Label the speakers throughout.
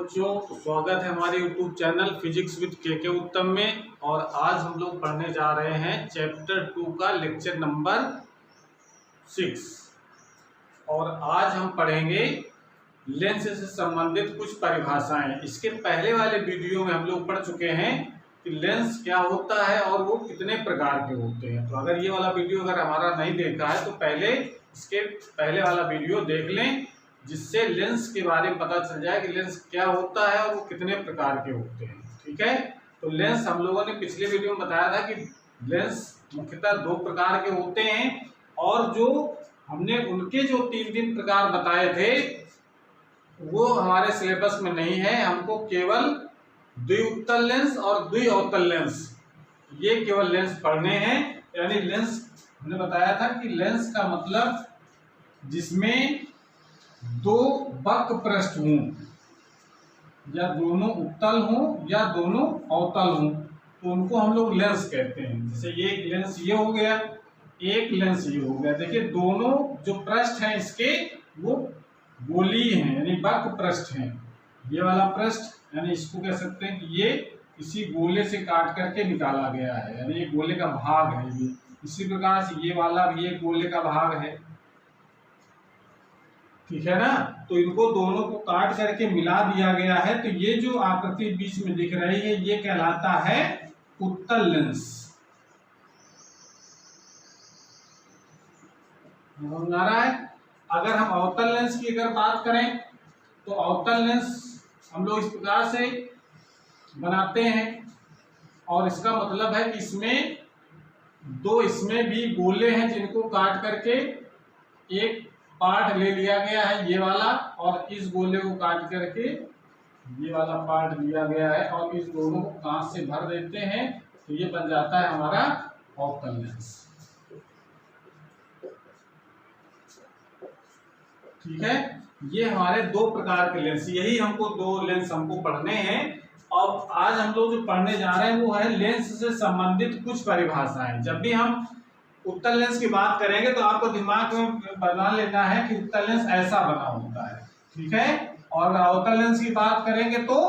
Speaker 1: बच्चों, स्वागत है हमारे YouTube चैनल फिजिक्स विद के उत्तम में। और आज हम लोग पढ़ने जा रहे हैं चैप्टर 2 का लेक्चर नंबर 6। और आज हम पढ़ेंगे लेंस से संबंधित कुछ परिभाषाएं। इसके पहले वाले वीडियो में हम लोग पढ़ चुके हैं कि लेंस क्या होता है और वो कितने प्रकार के होते हैं। तो अगर ये वाला वीडियो अगर हमारा नहीं देखा है तो पहले इसके पहले वाला वीडियो देख लें, जिससे लेंस के बारे में पता चल जाए कि लेंस क्या होता है और वो कितने प्रकार के होते हैं। ठीक है, तो लेंस हम लोगों ने पिछले वीडियो में बताया था कि लेंस मुख्यतः 2 प्रकार के होते हैं, और जो हमने उनके जो 3 प्रकार बताए थे वो हमारे सिलेबस में नहीं है। हमको केवल द्विउत्तल लेंस और द्विअवतल लेंस, ये केवल लेंस पढ़ने हैं। यानी लेंस हमने बताया था कि लेंस का मतलब जिसमें 2 वक्र पृष्ठ हों, या दोनों उत्तल हों या दोनों अवतल हों, तो उनको हम लोग लेंस कहते हैं। जैसे ये एक लेंस ये हो गया, एक लेंस ये हो गया। देखिए दोनों जो पृष्ठ हैं इसके वो गोलीय हैं, यानी वक्र पृष्ठ हैं। ये वाला पृष्ठ यानी इसको कह सकते हैं कि ये इसी गोले से काट करके निकाला गया है, यानी ये गोले का भाग है। ये इसी प्रकार से ये वाला भी एक गोले का भाग है, ठीक है ना। तो इनको दोनों को काट करके मिला दिया गया है, तो ये जो आकृति बीच में दिख रही है ये कहलाता है उत्तल लेंस। समझ आ रहा है। अगर हम अवतल लेंस की अगर बात करें तो अवतल लेंस हम लोग इस प्रकार से बनाते हैं, और इसका मतलब है कि इसमें 2 इसमें भी गोले हैं जिनको काट करके एक पार्ट ले लिया गया है, ये वाला, और इस गोले को काट करके ये वाला पार्ट लिया गया है, और इस दोनों को कांच से भर देते हैं, तो ये बन जाता है हमारा अवतल लेंस। ठीक है, ये हमारे 2 प्रकार के लेंस, यही हमको 2 लेंस हमको पढ़ने हैं। और आज हम लोग जो पढ़ने जा रहे हैं वो है लेंस से संबंधित कुछ परिभाषाएं। जब भी हम उत्तल लेंस की बात करेंगे तो आपको दिमाग में बना लेना है कि उत्तल लेंस ऐसा बना होता है, ठीक है। और अवतल लेंस की बात करेंगे तो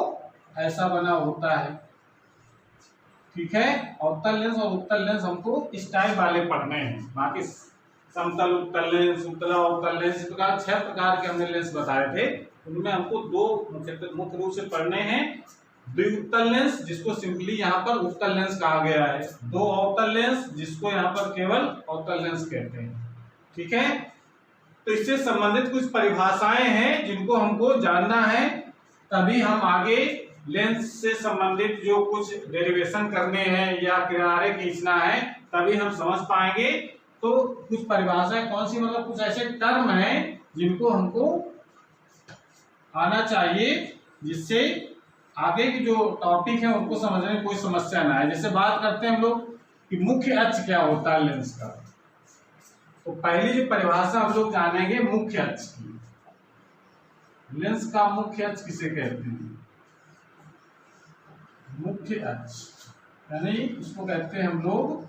Speaker 1: ऐसा बना होता है, ठीक है। अवतल लेंस और उत्तल लेंस हमको इस टाइप वाले पढ़ने हैं। बाकी समतल उत्तल लेंस, उत्तल अवतल लेंस, इस प्रकार 6 प्रकार के हमने लेंस बताए थे। उनमें हमको 2 मुख्य रूप से पढ़ने हैं। द्विउत्तल लेंस जिसको सिंपली यहाँ पर उत्तल लेंस कहा गया है, 2 अवतल लेंस जिसको यहाँ पर केवल अवतल लेंस कहते हैं, ठीक है। तो इससे संबंधित कुछ परिभाषाएं हैं जिनको हमको जानना है, तभी हम आगे लेंस से संबंधित जो कुछ डेरिवेशन करने हैं या किनारे खींचना है तभी हम समझ पाएंगे। तो कुछ परिभाषाएं कौन सी, मतलब कुछ ऐसे टर्म हैं जिनको हमको आना चाहिए जिससे आगे की जो टॉपिक है उनको समझने में कोई समस्या ना आए। जैसे बात करते हैं हम लोग कि मुख्य अक्ष क्या होता है लेंस का, तो पहली जो परिभाषा हम लोग जानेंगे मुख्य अक्ष की। लेंस का मुख्य अक्ष किसे कहते हैं? मुख्य अक्ष यानी इसको कहते हैं हम लोग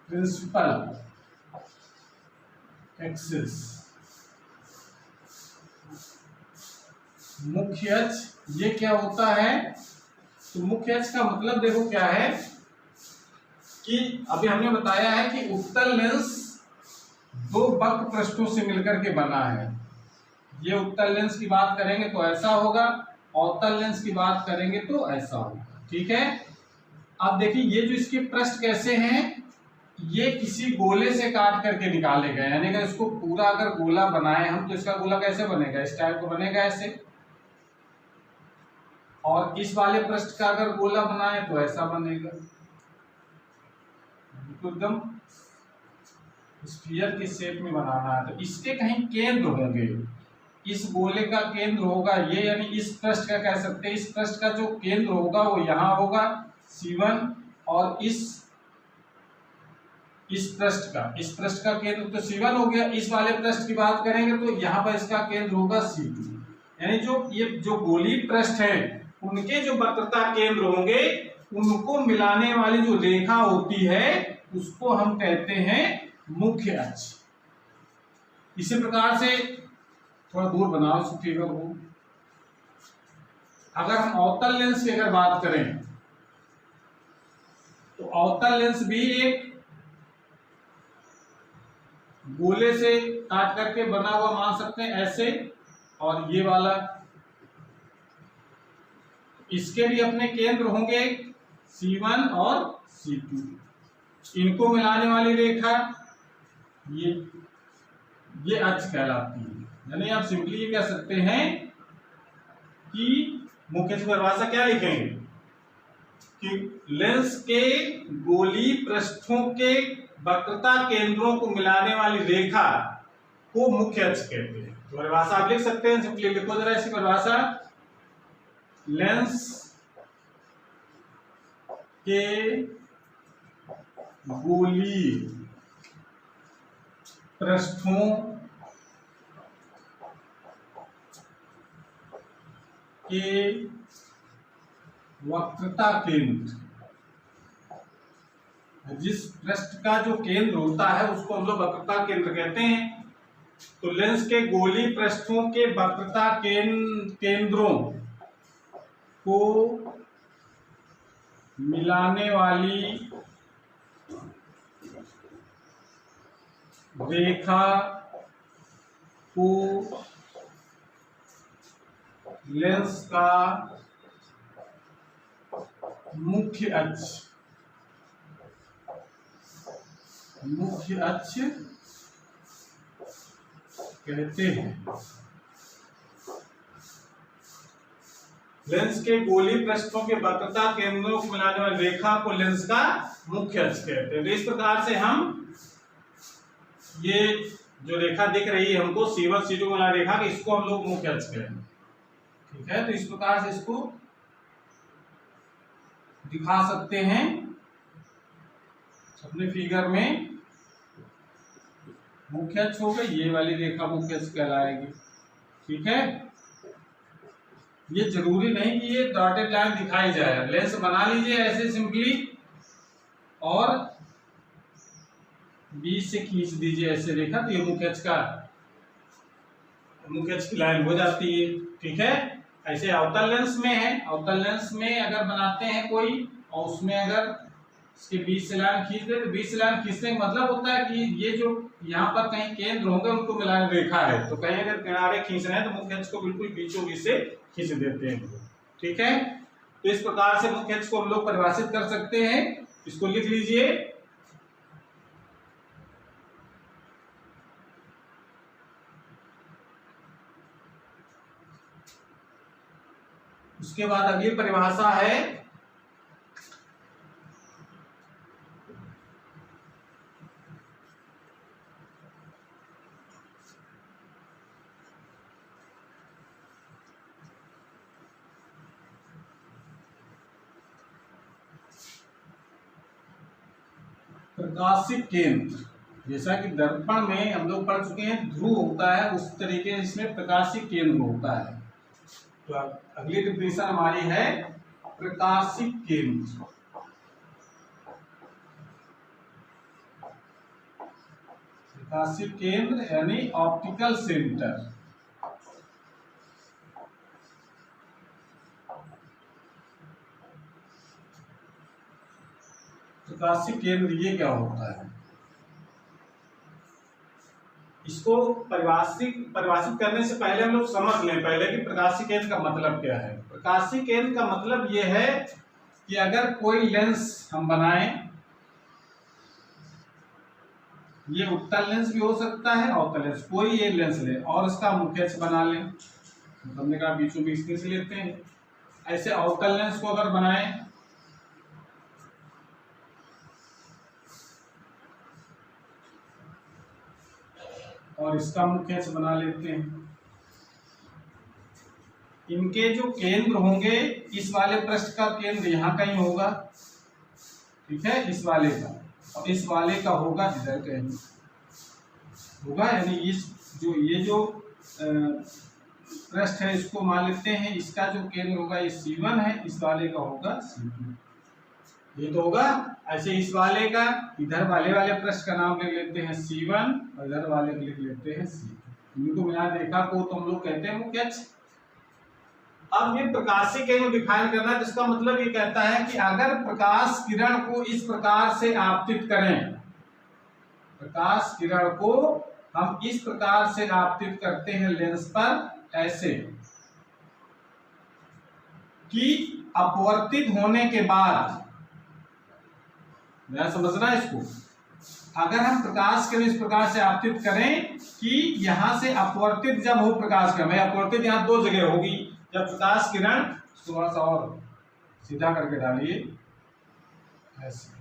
Speaker 1: प्रिंसिपल एक्सिस। मुख्य अक्ष ये क्या होता है? तो मुख्य अक्ष का मतलब देखो क्या है कि अभी हमने बताया है कि उत्तल लेंस 2 वक्र पृष्ठों से मिलकर के बना है। ये उत्तल लेंस की बात करेंगे तो ऐसा होगा, अवतल लेंस की बात करेंगे तो ऐसा होगा, ठीक है। अब देखिए ये जो इसके पृष्ठ कैसे हैं, ये किसी गोले से काट करके निकाले गए। यानी कि इसको पूरा अगर गोला बनाए हम तो इसका गोला कैसे बनेगा? इस टाइप को बनेगा ऐसे। और इस वाले पृष्ठ का अगर गोला बनाए तो ऐसा बनेगा, तो एकदम स्फीयर के शेप में बनाना है। तो इसके कहीं केंद्र होंगे, इस गोले का केंद्र होगा ये, यानी इस पृष्ठ का कह सकते हैं, इस पृष्ठ का जो केंद्र होगा वो यहाँ होगा C1, और इस पृष्ठ का केंद्र तो C1 हो गया। इस वाले पृष्ठ की बात करेंगे तो यहाँ पर इसका केंद्र होगा C2। यानी ये जो गोलीय पृष्ठ है उनके जो वक्रता केंद्र होंगे उनको मिलाने वाली जो रेखा होती है उसको हम कहते हैं मुख्य अक्ष। इसी प्रकार से थोड़ा दूर बनाओ इस फिगर को, अगर हम अवतल लेंस की अगर बात करें तो अवतल लेंस भी एक गोले से काट करके बना हुआ मान सकते हैं ऐसे, और ये वाला, इसके भी अपने केंद्र होंगे C1 और C2। इनको मिलाने वाली रेखा ये अक्ष कहलाती है। यानी आप सिंपली ये कह सकते हैं कि मुख्य परिभाषा क्या लिखेंगे कि लेंस के गोली पृष्ठों के वक्रता केंद्रों को मिलाने वाली रेखा को मुख्य अक्ष कहते हैं। तो परिभाषा आप लिख सकते हैं, सिंपली लिखो जरा इसकी परिभाषा। लेंस के गोली पृष्ठों के वक्रता केंद्र, जिस पृष्ठ का जो केंद्र होता है उसको हम लोग वक्रता केंद्र कहते हैं। तो लेंस के गोली पृष्ठों के वक्रता केंद्रों को मिलाने वाली रेखा को लेंस का मुख्य अक्ष कहते हैं। लेंस के गोली पृष्ठों के वक्रता केंद्रों को मिलाने वाली रेखा को लेंस का मुख्य अक्ष कहते हैं। तो इस प्रकार से हम ये जो रेखा दिख रही है हमको C1 C2 वाला रेखा की, इसको हम लोग मुख्य अक्ष कहेंगे। ठीक है, तो इस प्रकार से इसको दिखा सकते हैं अपने फिगर में। मुख्य अक्ष हो गई, ये वाली रेखा मुख्य अक्ष कहलाएगी। ठीक है, ये जरूरी नहीं कि ये डॉटेड लाइन दिखाई जाए। लेंस बना लीजिए ऐसे सिंपली और बीच से खींच दीजिए ऐसे रेखा, तो ये मुख्य अक्ष की लाइन हो जाती है। ठीक है, ऐसे अवतल लेंस में है। अवतल लेंस में अगर बनाते हैं कोई और उसमें अगर इसके बीच से लाइन खींच दे, तो बीच से लाइन खींचने का मतलब होता है कि ये जो यहाँ पर कहीं केंद्र होंगे उनको मिलाने रेखा है। तो कहीं अगर किनारे खींच रहे हैं तो मुख्य अक्ष को बिल्कुल बीचों बीच से खींच देते हैं। ठीक है, तो इस प्रकार से मुख्य अक्ष को हम लोग परिभाषित कर सकते हैं। इसको लिख लीजिए। उसके बाद अगली परिभाषा है प्रकाशिक केंद्र। जैसा कि दर्पण में हम लोग पढ़ चुके हैं ध्रुव होता है, उस तरीके से इसमें प्रकाशिक केंद्र होता है। तो अगली डिफिनेशन हमारी है प्रकाशिक केंद्र। प्रकाशिक केंद्र यानी ऑप्टिकल सेंटर। प्रकाशिक केंद्र ये क्या होता है, इसको परिभाषित करने से पहले हम लोग समझ लें पहले कि प्रकाशिक केंद्र का मतलब क्या है। प्रकाशिक केंद्र का मतलब ये है कि अगर कोई लेंस हम बनाएं, ये उत्तल लेंस भी हो सकता है, अवतल लेंस, कोई ये लेंस ले और इसका मुख्य अक्ष बना लें, हमने कहा बीचों बीच से लेते हैं। ऐसे अवतल लेंस को अगर बनाएं और इसका मुख्य अक्ष बना लेते हैं, इनके जो केंद्र होंगे, इस वाले पृष्ठ का केंद्र यहाँ कहीं होगा। ठीक है, इस वाले का, और इस वाले का होगा इधर कहीं होगा। यानी इस जो ये जो पृष्ठ है इसको मान लेते हैं, इसका जो केंद्र होगा ये C1 है, इस वाले का होगा C2। ये तो होगा। ऐसे इस वाले का, इधर वाले पृष्ठ का नाम लिख लेते हैं C1 और इधर वाले को लिख लेते हैं C2। इनको मिला रेखा को तो हम लोग कहते हैं मुख्य अक्ष। अब ये प्रकाशीय केंद्र डिफाइन करना है, जिसका मतलब ये कहता है कि अगर प्रकाश किरण को इस प्रकार से आपतित करें, प्रकाश किरण को हम इस प्रकार से आपतित करते हैं लेंस पर ऐसे कि अपवर्तित होने के बाद, ध्यान समझना इसको, अगर हम प्रकाश किरण इस प्रकार से आपतित करें कि यहां से अपवर्तित जब हो प्रकाश किरण, अपवर्तित यहां दो जगह होगी, जब प्रकाश किरण, थोड़ा सा और सीधा करके डालिए ऐसे,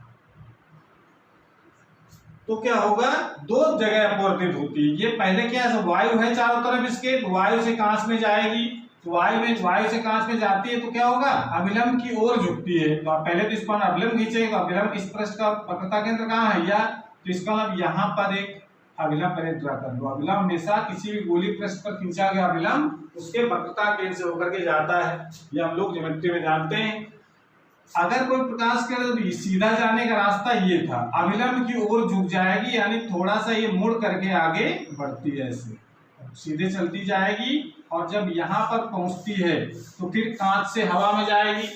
Speaker 1: तो क्या होगा, दो जगह अपवर्तित होती है। ये पहले क्या है, वायु है चारों तरफ इसके, वायु से कांच में जाएगी, तो वायु से कांच में जाती है तो क्या होगा, अभिलंब की ओर झुकती है। तो आप पहले तो इस पर अभिलंब खींचेंगे, तो अभिलंब इस पृष्ठ का वक्रता केंद्र कहाँ है, या तो इसका मतलब यहाँ पर एक अभिलंब पहले ड्रा कर लो। अभिलंब हमेशा किसी भी गोलीय पृष्ठ पर खींचा गया अभिलंब उसके वक्रता केंद्र से होकर के जाता है, ये हम लोग ज्योमेट्री में जानते हैं। अगर कोई प्रकाश किरण सीधा जाने का रास्ता ये था, अभिलंब की ओर झुक जाएगी, यानी थोड़ा सा ये मुड़ करके आगे बढ़ती है, ऐसे सीधे चलती जाएगी, और जब यहाँ पर पहुंचती है तो फिर कांच से हवा में जाएगी,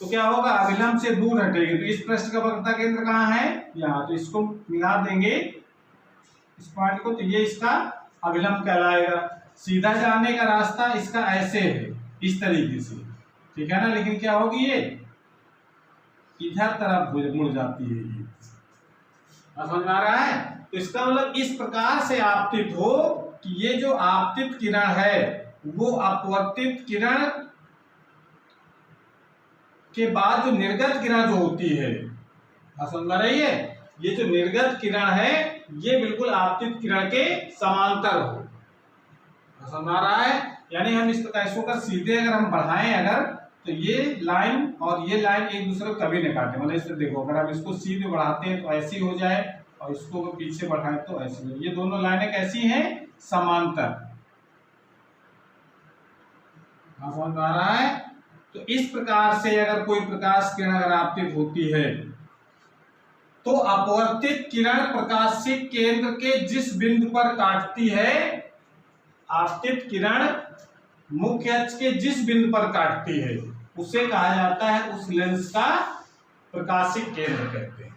Speaker 1: तो क्या होगा, अभिलंब से दूर हटेगी। तो इस पृष्ठ का वक्रता केंद्र कहाँ है, यहाँ, तो इसको मिला देंगे इस पॉइंट को, तो ये इसका अभिलंब कहलाएगा। सीधा जाने का रास्ता इसका ऐसे है, इस तरीके से, ठीक है ना, लेकिन क्या होगी, ये इधर तरफ मुड़ जाती है, ये समझ में आ रहा है। तो इसका मतलब इस प्रकार से आपतित हो कि ये जो आपतित किरण है वो अपवर्तित किरण के बाद जो निर्गत किरण जो होती है, समझ में रही है, ये जो निर्गत किरण है ये बिल्कुल आपतित किरण के समांतर हो, समझ में आ रहा है। यानी हम इस प्रकार इसको कर सीधे अगर हम बढ़ाएं अगर, तो ये लाइन और ये लाइन एक दूसरे को कभी नहीं काटे, मतलब इससे देखो, अगर हम इसको सीधे बढ़ाते हैं तो ऐसी हो जाए, और इसको पीछे बढ़ाएं तो ऐसी हो, ये दोनों लाइनें कैसी हैं, समांतर, समझ में आ रहा है। तो इस प्रकार से अगर कोई प्रकाश किरण अगर आपतित होती है तो अपवर्तित किरण प्रकाशीय केंद्र के जिस बिंदु पर काटती है, आपतित किरण मुख्य अक्ष के जिस बिंदु पर काटती है उसे कहा जाता है, उस लेंस का प्रकाशिक केंद्र कहते हैं,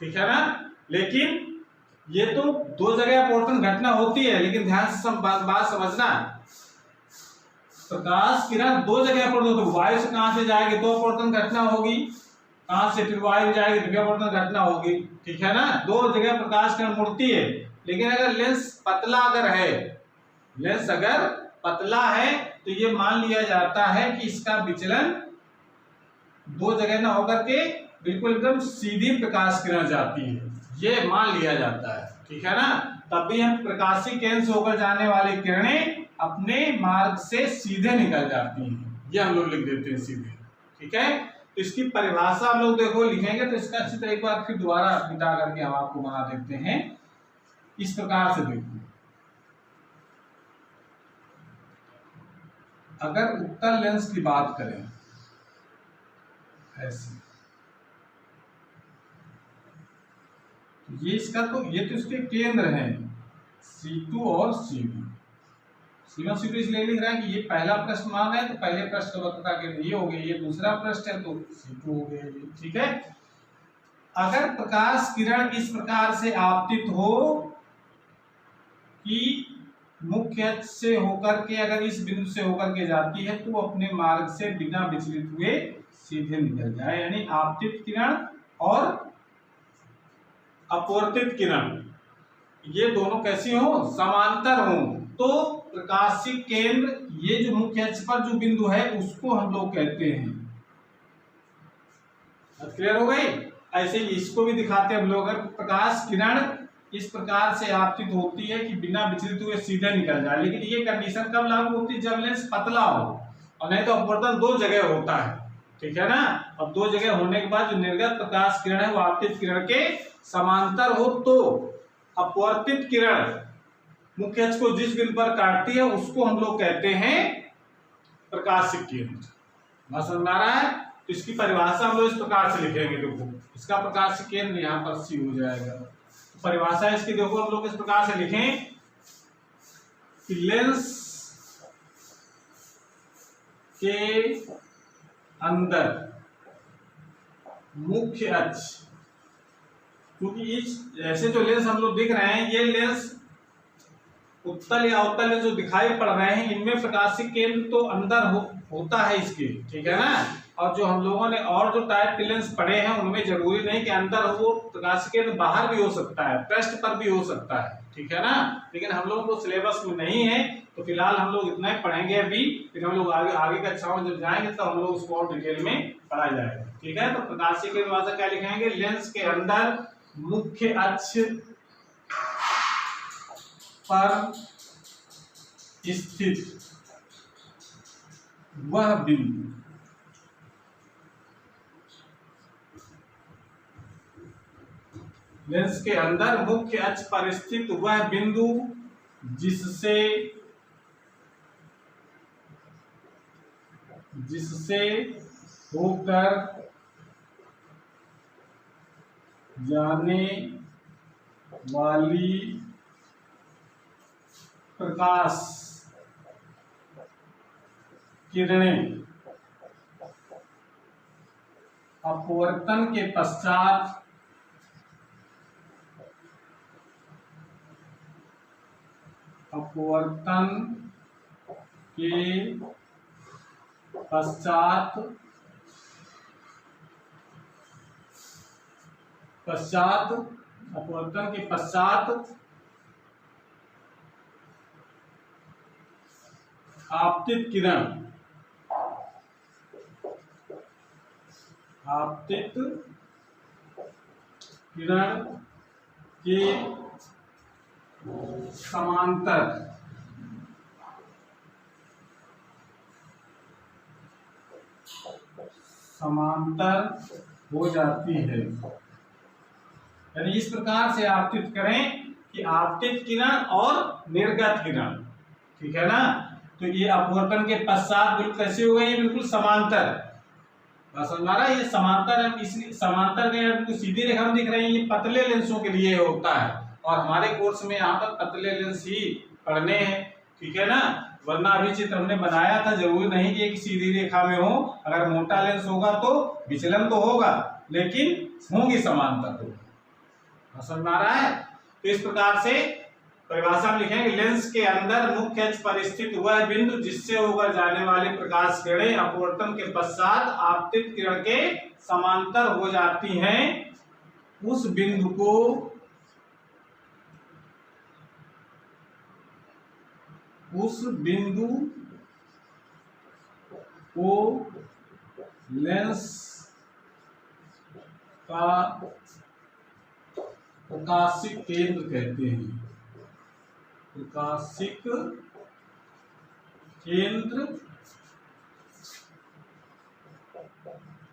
Speaker 1: ठीक है ना। लेकिन ये तो दो जगह अपवर्तन घटना होती है, लेकिन ध्यान से बात समझना, प्रकाश किरण दो जगह अपवर्तन, तो वायु से कहां से जाएगी तो अपवर्तन घटना होगी, कहां से फिर वायु जाएगी तो अपवर्तन घटना होगी, ठीक है ना। दो जगह प्रकाश किरण मुड़ती है, लेकिन अगर लेंस पतला अगर है, लेंस अगर पतला है तो ये मान लिया जाता है कि इसका विचलन दो जगह ना होकर के बिल्कुल एकदम सीधी प्रकाश किरण जाती है, ये मान लिया जाता है, ठीक है ना। तब भी हम प्रकाशीय केंद्र से होकर जाने वाली किरणें अपने मार्ग से सीधे निकल जाती हैं, ये हम लोग लिख देते हैं सीधे, ठीक है। तो इसकी परिभाषा हम लोग देखो लिखेंगे, तो इसका अच्छी तरह एक बार फिर दोबारा मिटा करके हम आपको बना देते हैं, इस प्रकार से देखो। अगर उत्तल लेंस की बात करें ऐसे, तो ये इसका तो ये तो इसके केंद्र हैं C2 और C1। C1 C2 इसलिए लिख रहा है कि ये पहला पृष्ठ मान है, तो पहले पृष्ठ का वक्रता केंद्र ये हो गया, ये दूसरा पृष्ठ है तो C2 हो गया ये, ठीक है। अगर प्रकाश किरण इस प्रकार से आपतित हो कि मुख्य अक्ष से होकर के अगर इस बिंदु से होकर के जाती है तो अपने मार्ग से बिना विचलित हुए सीधे निकल जाए, यानी आपतित किरण और अपवर्तित किरण ये दोनों कैसी हो, समांतर हो, तो प्रकाशीय केंद्र ये जो मुख्य अक्ष पर जो बिंदु है उसको हम लोग कहते हैं। क्लियर हो गई। ऐसे ही इसको भी दिखाते हैं हम लोग, अगर प्रकाश किरण इस प्रकार से आपतित होती है कि बिना विचलित हुए सीधे निकल जाए, लेकिन ये कंडीशन कब लागू होती है, जब लेंस पतला हो, और नहीं तो अपवर्तन दो जगह होता है, ठीक है ना। अब दो जगह होने के बाद जो निर्गत प्रकाश किरण है वो आपतित किरण के समांतर हो, तो अपवर्तित किरण मुख्य अक्ष को जिस बिंदु पर काटती है उसको हम लोग कहते हैं प्रकाशिक केंद्र। समझ में आ रहा है। तो इसकी परिभाषा हम लोग इस प्रकार से लिखेंगे, देखो इसका प्रकाशिक केंद्र यहाँ पर C हो जाएगा। तो परिभाषा इसकी देखो हम लोग इस प्रकार से लिखें कि लेंस के अंदर मुख्य अक्ष, क्योंकि इस ऐसे जो लेंस हम लोग दिख रहे हैं, ये लेंस उत्तल या अवतल लेंस जो दिखाई पड़ रहे हैं, इनमें प्रकाशिक केंद्र तो अंदर होता है इसके, ठीक है ना। और जो हम लोगों ने और जो टाइप के लेंस पढ़े हैं उनमें जरूरी नहीं कि अंदर हो, प्रकाशिक केंद्र बाहर भी हो सकता है, पृष्ठ पर भी हो सकता है, ठीक है ना। लेकिन हम लोगों को सिलेबस में नहीं है, तो फिलहाल हम लोग इतना ही पढ़ेंगे अभी, फिर हम लोग आगे कक्षाओं में जब जाएंगे तो हम लोग उसको और डिटेल में पढ़ा जाएगा, ठीक है। तो प्रकाशिक केंद्र भाषा क्या लिखेंगे, लेंस के अंदर मुख्य अक्ष पर स्थित वह बिंदु, लेंस के अंदर मुख्य अक्ष पर स्थित वह बिंदु जिससे होकर जाने वाली प्रकाश किरणें अपवर्तन के पश्चात अपवर्तन के पश्चात आपतित किरण के समांतर हो जाती है। यानी इस प्रकार से आपतित करें कि आपतित किरण और निर्गत किरण, ठीक है ना। तो ये अपवर्तन के पश्चात बिल्कुल कैसे हो गए, बिल्कुल समांतर, समझ आ रहा है। ये समांतर है, इसलिए समांतर के सीधी रेखा में दिख रही है, ये पतले लेंसों के लिए होता है, और हमारे कोर्स में यहाँ पर पतले लेंस ही पढ़ने हैं, ठीक है ना। वरना अभी चित्र हमने बनाया था, जरूरी नहीं कि एक सीधी रेखा में हो, अगर मोटा लेंस होगा तो विचलन तो होगा, लेकिन होंगी समांतर, तो समझ आ रहा है। तो इस प्रकार से परिभाषा में लिखेंगे, लेंस के अंदर मुख्य अक्ष पर स्थित वह बिंदु जिससे होकर जाने वाली प्रकाश किरणें अपवर्तन के पश्चात आपतित किरण के समांतर हो जाती हैं, उस बिंदु को लेंस का प्रकाशिक केंद्र कहते हैं। प्रकाशिक केंद्र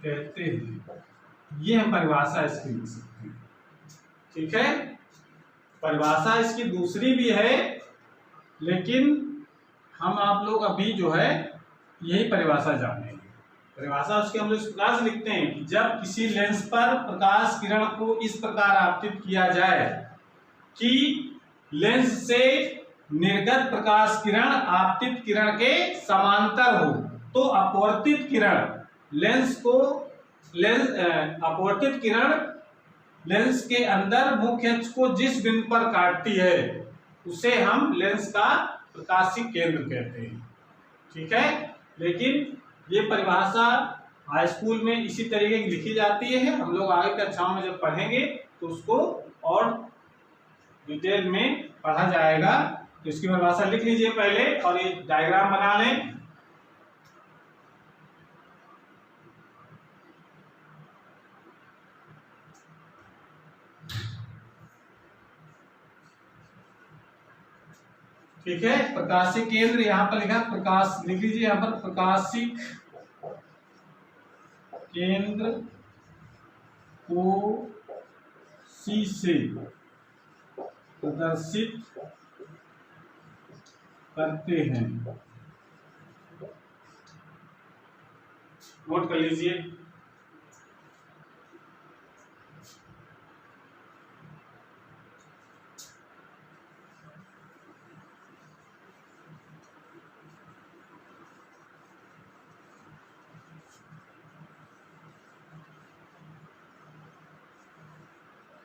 Speaker 1: कहते हैं, ये हम परिभाषा इसकी लिख सकते हैं, ठीक है। परिभाषा इसकी दूसरी भी है, लेकिन हम आप लोग अभी जो है यही परिभाषा जानेंगे। परिभाषा उसके हम लोग इस प्रकार से लिखते हैं कि जब किसी लेंस पर प्रकाश किरण को इस प्रकार आपतित किया जाए कि लेंस से निर्गत प्रकाश किरण आपतित किरण के समांतर हो, तो अपवर्तित किरण लेंस के अंदर मुख्य अक्ष को जिस बिंदु पर काटती है उसे हम लेंस का प्रकाशिक केंद्र कहते हैं, ठीक है। लेकिन ये परिभाषा हाई स्कूल में इसी तरीके की लिखी जाती है, हम लोग आगे कक्षाओं में जब पढ़ेंगे तो उसको और डिटेल में पढ़ा जाएगा। तो इसकी परिभाषा लिख लीजिए पहले, और ये डायग्राम बना लें। ठीक है, प्रकाशिक केंद्र यहाँ पर लिखा, प्रकाश लिख लीजिए यहाँ पर, प्रकाशिक केंद्र को C से प्रदर्शित करते हैं। नोट कर लीजिए।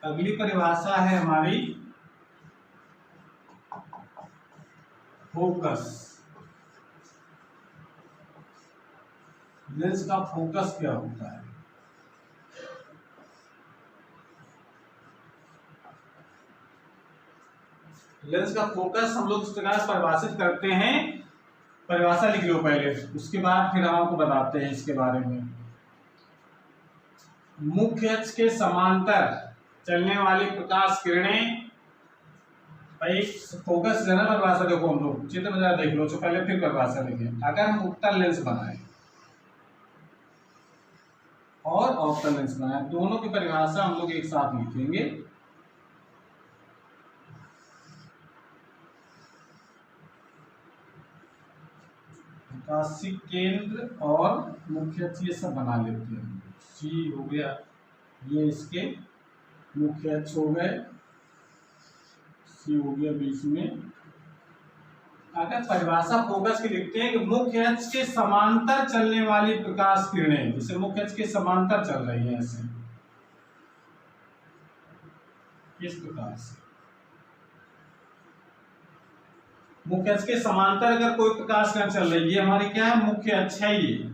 Speaker 1: अगली परिभाषा है हमारी फोकस। लेंस का फोकस क्या होता है? लेंस का फोकस हम लोग इस प्रकार से परिभाषित करते हैं। परिभाषा लिख लो पहले, उसके बाद फिर हम आपको बताते हैं इसके बारे में। मुख्य अक्ष के समांतर चलने वाली प्रकाश किरणें। भाई फोकस लेना परिभाषा देखो, हम लोग चित्र में जरा देख लो तो पहले फिर परिभाषा लिखें। अगर हम उत्तल लेंस बनाए और अवतल लेंस बनाए, दोनों की परिभाषा हम लोग एक साथ लिखेंगे। प्रकाशिक केंद्र और मुख्य अक्ष ये सब बना लेते हैं। सी हो गया, ये इसके मुख्य अक्ष हो गए, सी हो गया बीच में। अगर परिभाषा फोकस की लिखते हैं कि मुख्य अक्ष के समांतर चलने वाली प्रकाश किरणें, जैसे मुख्य अक्ष के समांतर चल रही है ऐसे, किस प्रकार से मुख्य अक्ष के समांतर अगर कोई प्रकाश किरण चल रही है, ये हमारी क्या है? मुख्य अक्ष है, ये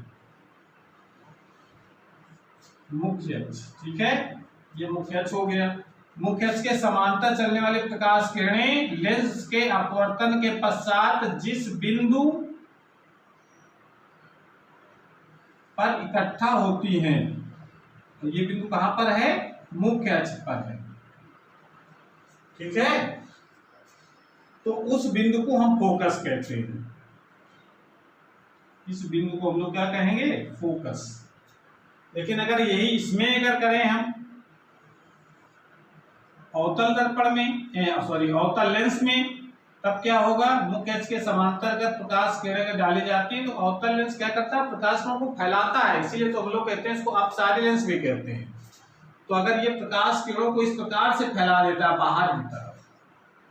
Speaker 1: मुख्य अक्ष, ठीक है, ये मुख्य अक्ष हो गया। मुख्य अक्ष के समांतर चलने वाली प्रकाश किरणें लेंस के अपवर्तन के पश्चात जिस बिंदु पर इकट्ठा होती हैं, तो ये बिंदु कहां पर है? मुख्य अक्ष पर है, ठीक है। तो उस बिंदु को हम फोकस कहते हैं। इस बिंदु को हम लोग क्या कहेंगे? फोकस। लेकिन अगर यही इसमें अगर करें हम अवतल दर्पण में, अवतल लेंस में, तब क्या होगा? मुख्य अक्ष के समांतर अगर प्रकाश किरणें डाली जाती है तो अवतल लेंस क्या करता है? प्रकाश को फैलाता है, इसीलिए तो हम लोग कहते हैं इसको अपसारी लेंस भी कहते हैं। तो अगर ये प्रकाश किरणों को इस प्रकार से फैला देता है बाहर की तरफ,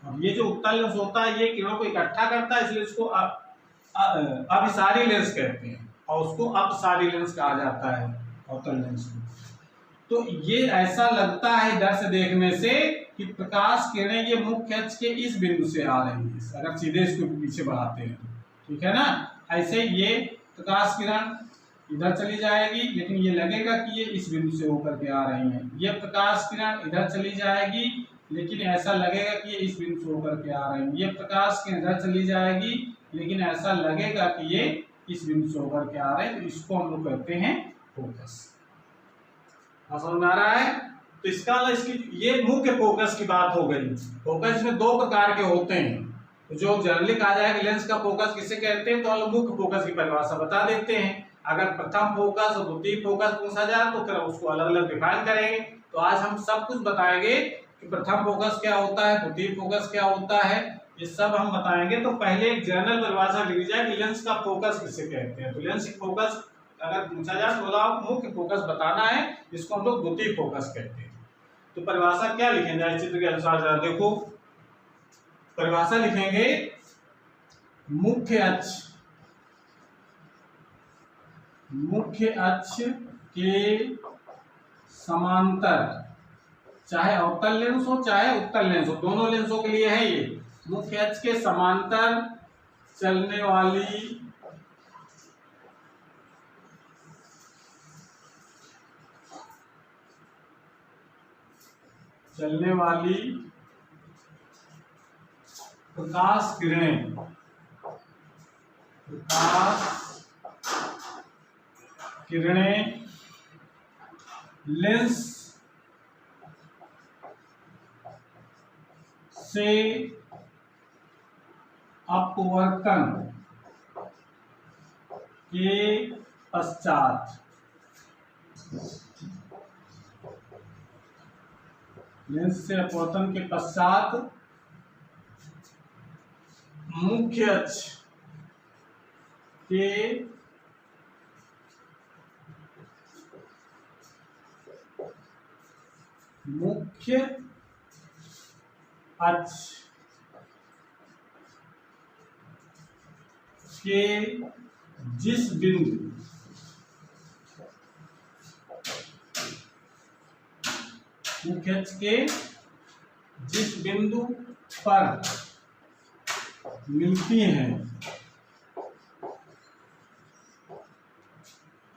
Speaker 1: और ये जो उत्तल लेंस होता है ये किरणों को इकट्ठा करता है, इसलिए इसको अभिसारी लेंस कहते हैं, और उसको अपसारी लेंस कहा जाता है अवतल लेंस को। तो ये ऐसा लगता है इधर से देखने से कि प्रकाश किरणें ये मुख्य अक्ष के इस बिंदु से आ रही है, अगर सीधे इसको पीछे बढ़ाते हैं, ठीक है ना। ऐसे ये प्रकाश किरण इधर चली जाएगी, लेकिन ये लगेगा कि ये इस बिंदु से होकर के आ रही है। ये प्रकाश किरण इधर चली जाएगी, लेकिन ऐसा लगेगा कि ये इस बिंदु से होकर के आ रही है। ये प्रकाश किरण इधर चली जाएगी, लेकिन ऐसा लगेगा कि ये इस बिंदु से होकर के आ रहे हैं। तो इसको हम लोग कहते हैं फोकस। समझ में आ रहा है? तो इसका इसकी ये मुख्य फोकस की बात हो गई। फोकस में दो प्रकार के होते हैं, तो जो जनरली कहा जाए कि लेंस का फोकस किसे कहते हैं, तो हम मुख्य फोकस की परिभाषा बता देते हैं। अगर प्रथम फोकस और द्वितीय फोकस पूछा जाए तो फिर उसको अलग अलग डिफाइन करेंगे। तो आज हम सब कुछ बताएंगे कि प्रथम फोकस क्या होता है, द्वितीय फोकस क्या होता है, ये सब हम बताएंगे। तो पहले एक जनरल परिभाषा लिखी जाए कि लेंस का फोकस किसे कहते हैं। तो लेंस की फोकस अगर पूछा जाए तो आपको मुख्य फोकस बताना है, जिसको हम लोग द्वितीय फोकस कहते हैं। तो परिभाषा क्या लिखेंगे चित्र के अनुसार, जरा देखो। परिभाषा लिखेंगे मुख्य अक्ष के समांतर, चाहे अवतल लेंस हो चाहे उत्तल लेंस हो, दोनों लेंसों के लिए है ये। मुख्य अक्ष के समांतर चलने वाली प्रकाश किरणें लेंस से अपवर्तन के पश्चात, लेंस से अपवर्तन के पश्चात मुख्य अक्ष के जिस मुख्य अक्ष के जिस बिंदु पर मिलती हैं,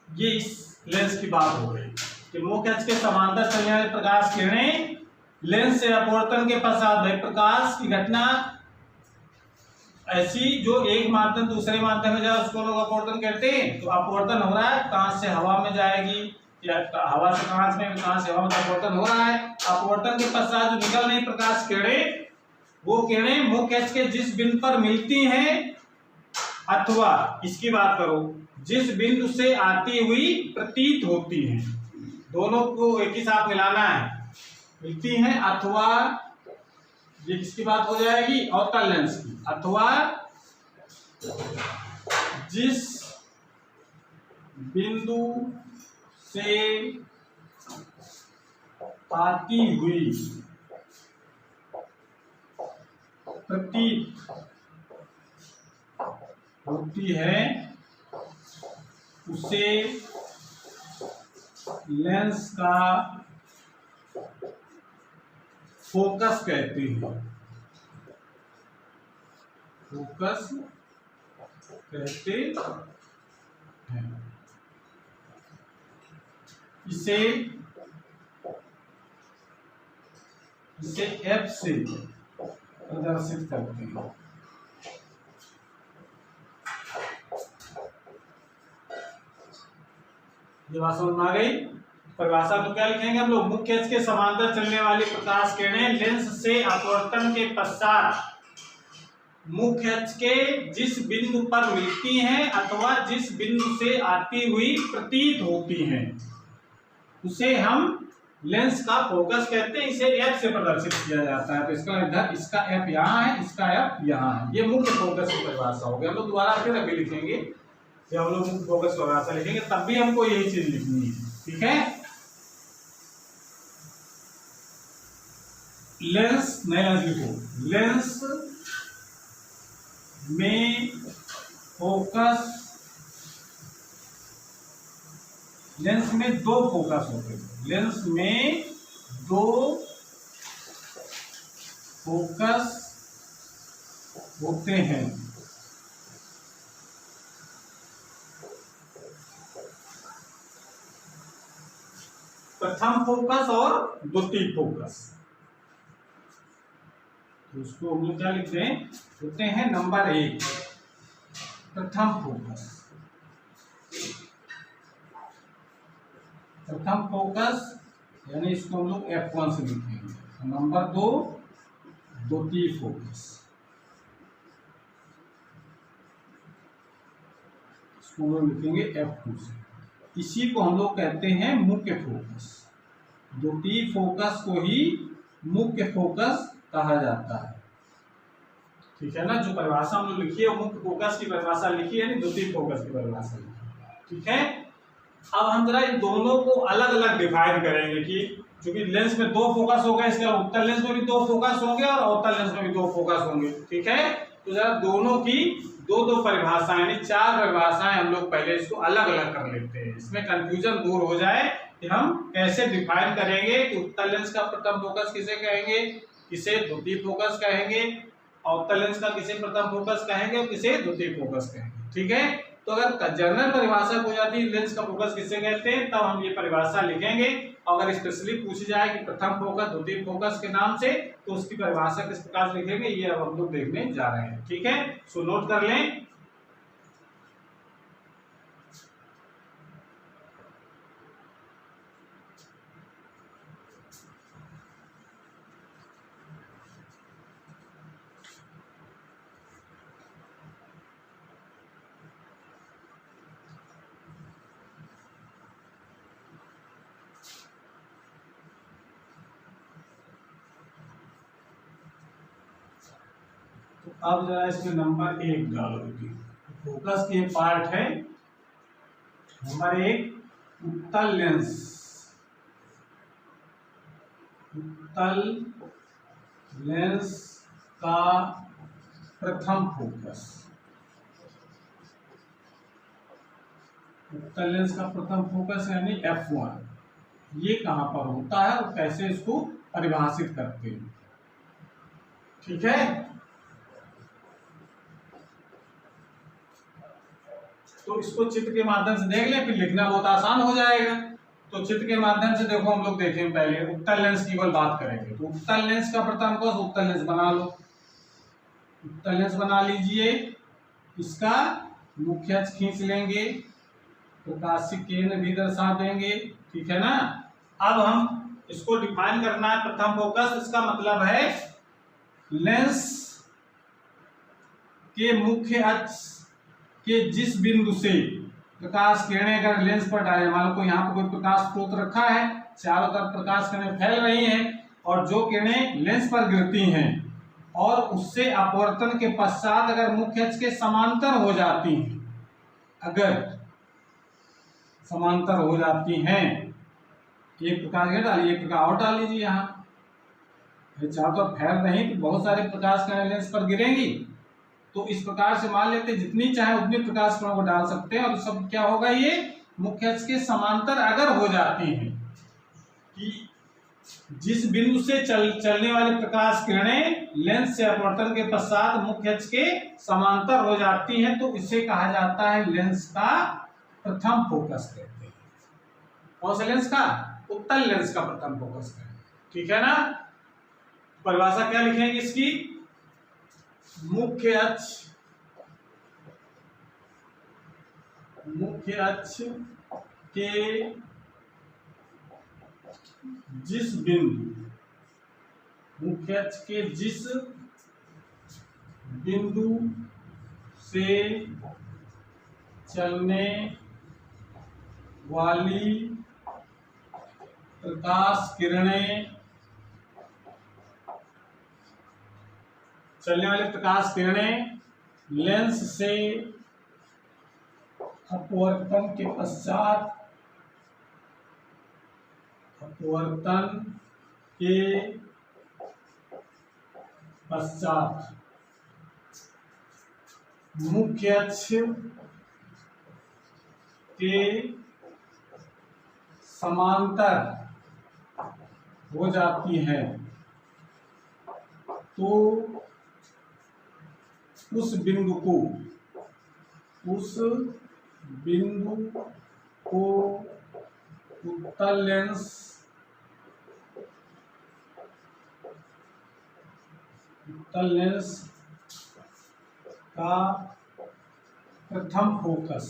Speaker 1: ये इस लेंस की बात हो गई कि मुख्य अक्ष के समांतर चलने वाले प्रकाश किरणें लेंस से अपवर्तन के पश्चात भाई प्रकाश की घटना ऐसी जो एक माध्यम दूसरे माध्यम में जाए उसको लोग अपवर्तन कहते हैं। तो अपवर्तन हो रहा है, कांच से हवा में जाएगी या हवा से कांच में, कांच से हवा में अपवर्तन हो रहा है। अपवर्तन के पश्चात जो निकल रही प्रकाश किरणें, वो किरणें मुख्य अक्ष के जिस बिंदु पर मिलती हैं अथवा इसकी बात करो जिस बिंदु से आती हुई प्रतीत होती हैं, दोनों को एक ही साथ मिलाना है, मिलती हैं अथवा ये किसकी बात हो जाएगी, अवतल लेंस की, अथवा जिस बिंदु से आती हुई प्रतीत होती है उसे लेंस का फोकस कहते हैं, फोकस कहते हैं। इसे F से प्रदर्शित करते हैं। ये बात समझ में आ गई। परिभाषा तो क्या लिखेंगे हम लोग, मुख्य अक्ष के समांतर चलने वाली प्रकाश किरणें लेंस से अपवर्तन के पश्चात मुख्य अक्ष के जिस बिंदु पर मिलती हैं अथवा जिस बिंदु से आती हुई प्रतीत होती हैं उसे हम लेंस का फोकस कहते हैं। इसे F से प्रदर्शित किया जाता है। तो इसका इधर इसका F यहाँ है, इसका F यहाँ है। ये मुख्य फोकस की परिभाषा हो गई। हम लोग दोबारा फिर अभी लिखेंगे, जब हम लोग मुख्य फोकस की परिभाषा लिखेंगे तब भी हमको यही चीज लिखनी है, ठीक है। लेंस नया लिखो, लेंस में फोकस, लेंस में दो फोकस होते हैं, लेंस में दो फोकस होते हैं। प्रथम फोकस और द्वितीय फोकस। तो उसको हम लोग क्या लिखते हैं, होते हैं नंबर 1 प्रथम फोकस। प्रथम फोकस यानी इसको हम लोग F1 से लिखेंगे। नंबर 2 द्वितीय फोकस, इसको हम लोग लिखेंगे F2 से। इसी को हम लोग कहते हैं मुख्य फोकस। द्वितीय फोकस को ही मुख्य फोकस कहा जाता है, ठीक है ना। जो परिभाषा हम लोग लिखी है मुख्य फोकस की परिभाषा लिखी है, द्वितीय फोकस की परिभाषा लिखी, ठीक है। अब हम जरा इन दोनों को अलग अलग डिफाइन करेंगे कि क्योंकि लेंस में दो फोकस हो गए, इसके अलावा उत्तल लेंस में भी दो फोकस होंगे और अवतल लेंस में भी दो फोकस होंगे, ठीक है। तो जरा दोनों की दो दो परिभाषाएं यानी 4 परिभाषाएं हम लोग पहले इसको अलग अलग कर लेते हैं, इसमें कंफ्यूजन दूर हो जाए कि हम कैसे डिफाइन करेंगे कि उत्तल लेंस का प्रथम फोकस किसे कहेंगे, किसे द्वितीय फोकस कहेंगे, अवतल लेंस का किसे प्रथम फोकस कहेंगे और किसे द्वितीय फोकस कहेंगे, ठीक है। तो अगर जनरल परिभाषा हो जाती है लेंस का फोकस किसे कहते हैं तब हम ये परिभाषा लिखेंगे। अगर स्पेशली पूछी जाए कि प्रथम फोकस द्वितीय फोकस के नाम से तो उसकी परिभाषा किस प्रकार लिखेंगे ये अब हम लोग देखने जा रहे हैं, ठीक है। सो नोट कर लें। तो अब जरा इसमें नंबर 1 डालोगे। फोकस के पार्ट है नंबर 1 उत्तल लेंस, उत्तल लेंस का प्रथम फोकस, उत्तल लेंस का प्रथम फोकस यानी F1, ये कहाँ पर होता है और कैसे इसको परिभाषित करते हैं। ठीक है, तो इसको चित्र के माध्यम से देख लें, फिर लिखना बहुत आसान हो जाएगा। तो चित्र के माध्यम से देखो, हम लोग देखें पहले उत्तल लेंस की केवल बात करेंगे। तो उत्तल लेंस का प्रथम कोश, उत्तल लेंस बना लो, उत्तल लेंस बना लीजिए। इसका मुख्य अक्ष खींच लेंगे, प्रकाशिक केंद्र भी दर्शा देंगे। ठीक है ना। अब हम इसको डिफाइन करना है। प्रथम फोकस, इसका मतलब है लेंस के मुख्य अक्ष के जिस बिंदु से प्रकाश किरणें अगर लेंस पर डाले, मान लो कोई यहाँ पर कोई प्रकाश स्रोत रखा है, चारों तरफ प्रकाश किरणें फैल रही हैं और जो किरणें लेंस पर गिरती हैं और उससे अपवर्तन के पश्चात अगर मुख्य अक्ष के समांतर हो जाती हैं, अगर समांतर हो जाती हैं, एक प्रकाश किरण डालिए, एक प्रकाश और डाल लीजिए, यहाँ चारों तरफ फैल रही तो बहुत सारे प्रकाश किरणें लेंस पर गिरेंगी। तो इस प्रकार से मान लेते जितनी चाहे उतनी प्रकाश किरणों को डाल सकते हैं और सब क्या होगा, ये मुख्य अक्ष के समांतर अगर हो जाती हैं, कि जिस बिंदु से चलने वाली प्रकाश किरणें लेंस से अपवर्तन के पश्चात मुख्य अक्ष के समांतर हो जाती हैं, तो इसे कहा जाता है लेंस का प्रथम फोकस कहते हैं। कौन सा लेंस का? उत्तल लेंस का प्रथम फोकस कहते हैं। ठीक है ना। परिभाषा क्या लिखेंगे इसकी? मुख्य अक्ष के जिस बिंदु, मुख्य अक्ष के जिस बिंदु से चलने वाली प्रकाश किरणें, लेंस से अपवर्तन के पश्चात मुख्य अक्ष के समांतर हो जाती है, तो उस बिंदु को उत्तल लेंस का प्रथम फोकस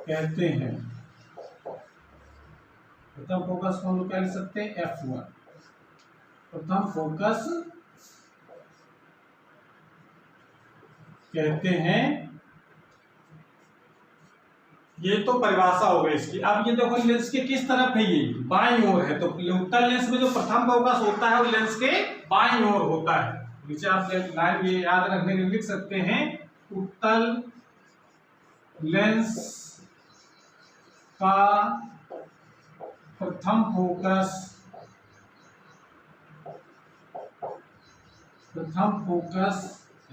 Speaker 1: कहते हैं। प्रथम फोकस को हम लोग क्या लिख सकते हैं? F1। प्रथम फोकस कहते हैं। ये तो परिभाषा हो गई इसकी। अब ये देखो लेंस के किस तरफ है, ये बाईं ओर है। तो उत्तल लेंस में जो प्रथम फोकस होता है वो लेंस के बाईं ओर होता है। नीचे आप लाइन ये याद रखने के लिए लिख सकते हैं, उत्तल लेंस का प्रथम फोकस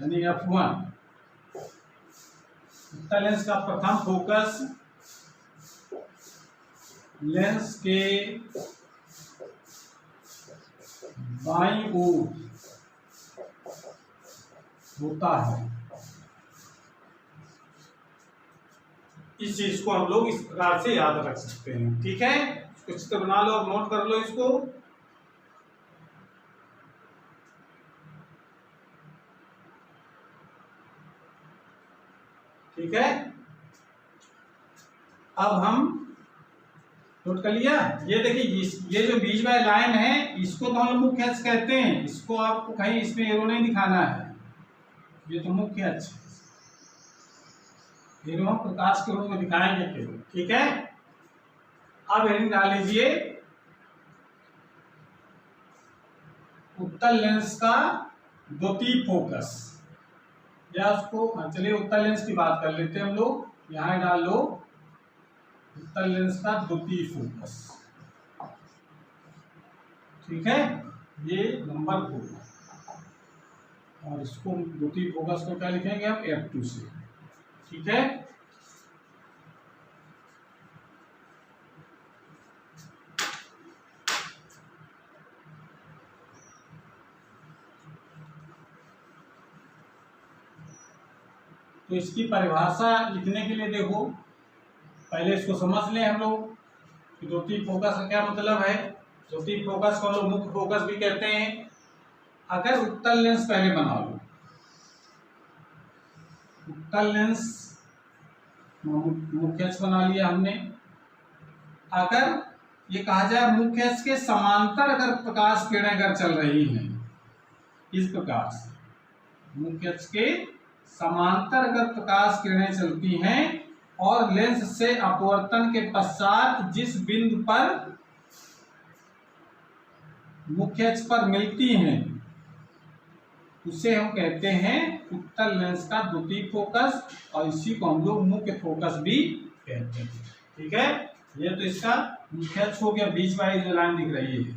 Speaker 1: यानी F1। उत्तल लेंस का प्रथम फोकस लेंस के बाईं ओर होता है। इस चीज को हम लोग इस प्रकार से याद रख सकते हैं। ठीक है, इसको चित्र बना लो और नोट कर लो इसको। ठीक है, अब हम नोट कर लिया। ये देखिए, ये जो बीच में लाइन है इसको तो हम लोग मुख्य अक्ष कहते हैं। इसको आपको कहीं इसमें एरो नहीं दिखाना है, ये तो मुख्य अक्ष है। एरो हम प्रकाश के रूप में दिखाएंगे केवल। ठीक है, अब हेडिंग डाल लीजिए, उत्तल लेंस का द्वितीय फोकस। या उसको चलिए उत्तल लेंस की बात कर लेते हैं हम लोग। यहाँ डाल लो उत्तल लेंस का द्वितीय फोकस। ठीक है, ये नंबर 2 और इसको द्वितीय फोकस को क्या लिखेंगे हम? F2 से। ठीक है। तो इसकी परिभाषा लिखने के लिए देखो, पहले इसको समझ लें हम लोग कि द्वितीय फोकस का क्या मतलब है। द्वितीय फोकस को हम लोग मुख्य फोकस भी कहते हैं। अगर उत्तल लेंस पहले बना लो, उत्तल लेंस मुख्य अक्ष बना लिया हमने। अगर ये कहा जाए मुख्य अक्ष के समांतर अगर प्रकाश किरणें अगर चल रही हैं, इस प्रकार से मुख्य अक्ष के समांतर अगर प्रकाश किरणें चलती हैं और लेंस से अपवर्तन के पश्चात जिस बिंदु पर मुख्य अक्ष पर मिलती हैं उसे हम कहते हैं उत्तल लेंस का द्वितीय फोकस, और इसी को हम लोग मुख्य फोकस भी कहते हैं। ठीक है, ये तो इसका मुख्य अक्ष हो गया, बीच वाली जो लाइन दिख रही है।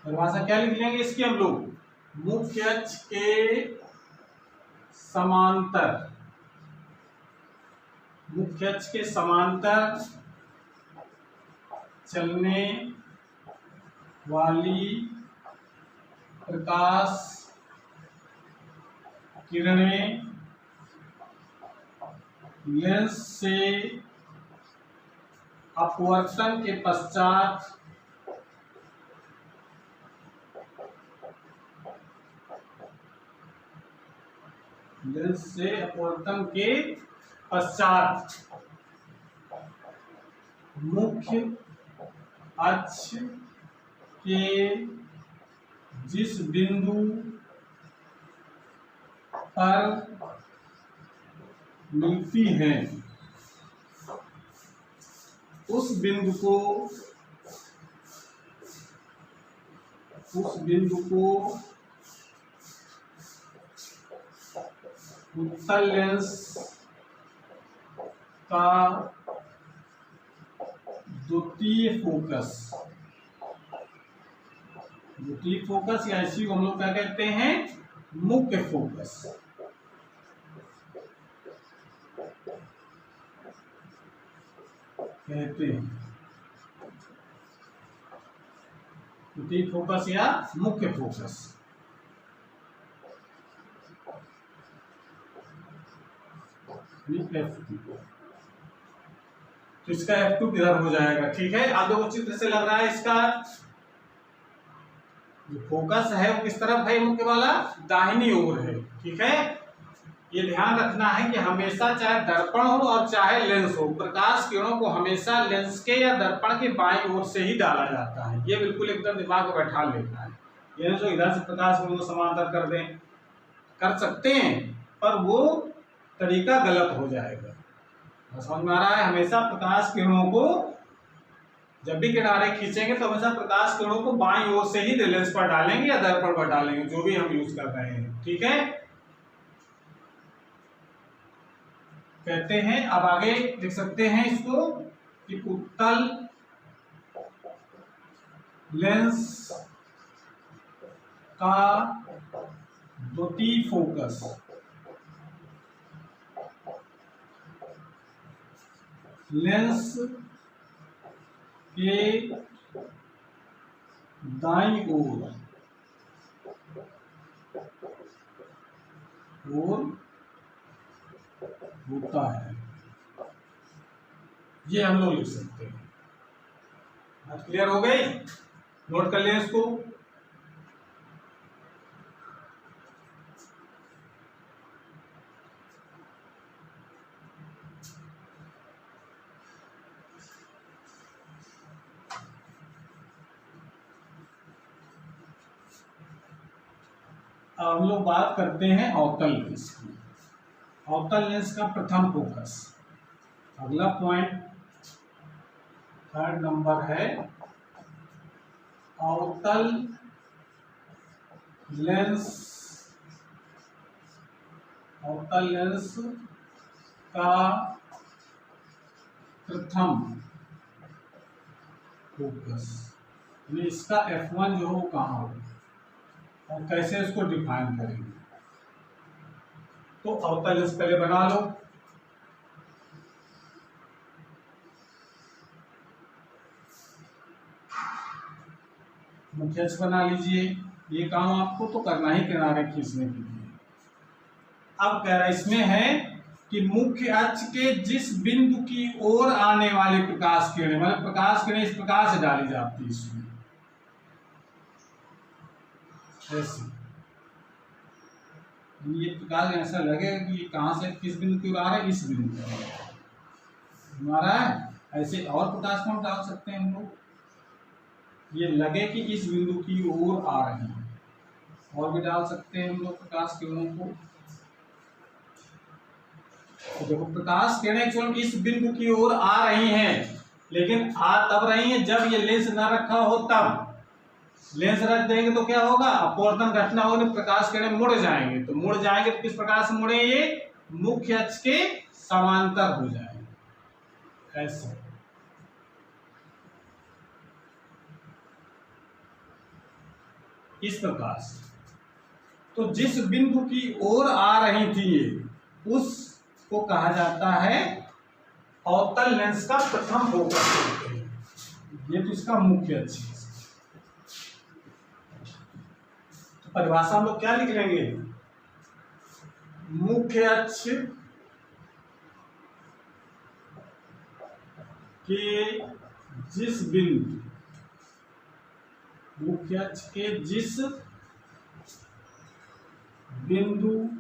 Speaker 1: परिभाषा क्या लिख लेंगे इसकी हम लोग, मुख्य अक्ष के समांतर, मुख्य अक्ष के समांतर चलने वाली प्रकाश किरणें लेंस से अपवर्तन के पश्चात लेंस से अपवर्तन के पश्चात मुख्य अक्ष के जिस बिंदु पर मिलती हैं उस बिंदु को उत्तल लेंस का द्वितीय फोकस, द्वितीय फोकस या इसी को हम लोग क्या कहते हैं, मुख्य फोकस कहते हैं। द्वितीय फोकस या मुख्य फोकस। F2, तो इसका F2 किधर हो जाएगा। ठीक है, आप देखो चित्र से लग रहा है इसका जो फोकस है वो किस तरफ है, मुख्य वाला दाहिनी ओर है। ठीक है, ये ध्यान रखना है कि हमेशा चाहे दर्पण हो और चाहे लेंस हो, प्रकाश किरणों को हमेशा लेंस के या दर्पण के बाईं ओर से ही डाला जाता है। ये बिल्कुल एकदम दिमाग में बैठा लेना है। ये जो इधर से प्रकाश को समांतर कर दें, कर सकते हैं, पर वो तरीका गलत हो जाएगा। समझ में आ रहा है, हमेशा प्रकाश किरणों को जब भी किनारे खींचेंगे तो हमेशा प्रकाश किरणों को बाईं ओर से ही लेंस पर डालेंगे या दर्पण पर डालेंगे, जो भी हम यूज कर रहे हैं। ठीक है, कहते हैं, अब आगे लिख सकते हैं इसको कि उत्तल लेंस का द्वितीय फोकस लेंस के दाईं ओर होता है। ये हम लोग लिख सकते हैं। बात क्लियर हो गई, नोट कर लें इसको। अब हम लोग बात करते हैं अवतल लेंस की। अवतल लेंस का प्रथम फोकस, अगला पॉइंट 3rd नंबर है अवतल लेंस, अवतल लेंस का प्रथम फोकस, इसका F1 जो हो कहाँ होगा और कैसे इसको डिफाइन करेंगे। तो अवतल लेंस पहले बना लो। मुख्य अक्ष बना लीजिए, ये काम आपको तो करना ही किनारे खींचने के लिए। अब कह रहा इसमें है कि मुख्य अक्ष के जिस बिंदु की ओर आने वाली प्रकाश किरणें, मतलब प्रकाश किरणें इस प्रकार से डाली जाती है इसमें ऐसे, ये प्रकाश ऐसा लगेगा कि कहां से किस बिंदु की ओर आ रहा है, इस बिंदु की आ रहा है। ऐसे और प्रकाश को हम डाल सकते हैं हम लोग, ये लगे कि इस बिंदु की ओर आ रही है, और भी डाल सकते हैं हम लोग प्रकाश किरणों को। तो देखो प्रकाश किरणें केवल इस बिंदु की ओर आ रही हैं, लेकिन आ तब रही हैं जब ये लेंस न रखा हो तब। लेंस रख देंगे तो क्या होगा, अपवर्तन घटना होगी, प्रकाश किरणें मुड़ जाएंगे। तो मुड़ जाएंगे तो किस प्रकार से मुड़े, ये मुख्य अक्ष के समांतर हो जाएंगे ऐसे। इस प्रकार से तो जिस बिंदु की ओर आ रही थी ये, उसको कहा जाता है अवतल लेंस का प्रथम फोकस। ये तो इसका मुख्य अक्ष है। तो परिभाषा हम लोग क्या लिख लेंगे, मुख्य अक्ष के जिस बिंदु, मुख्य अक्ष के जिस बिंदु की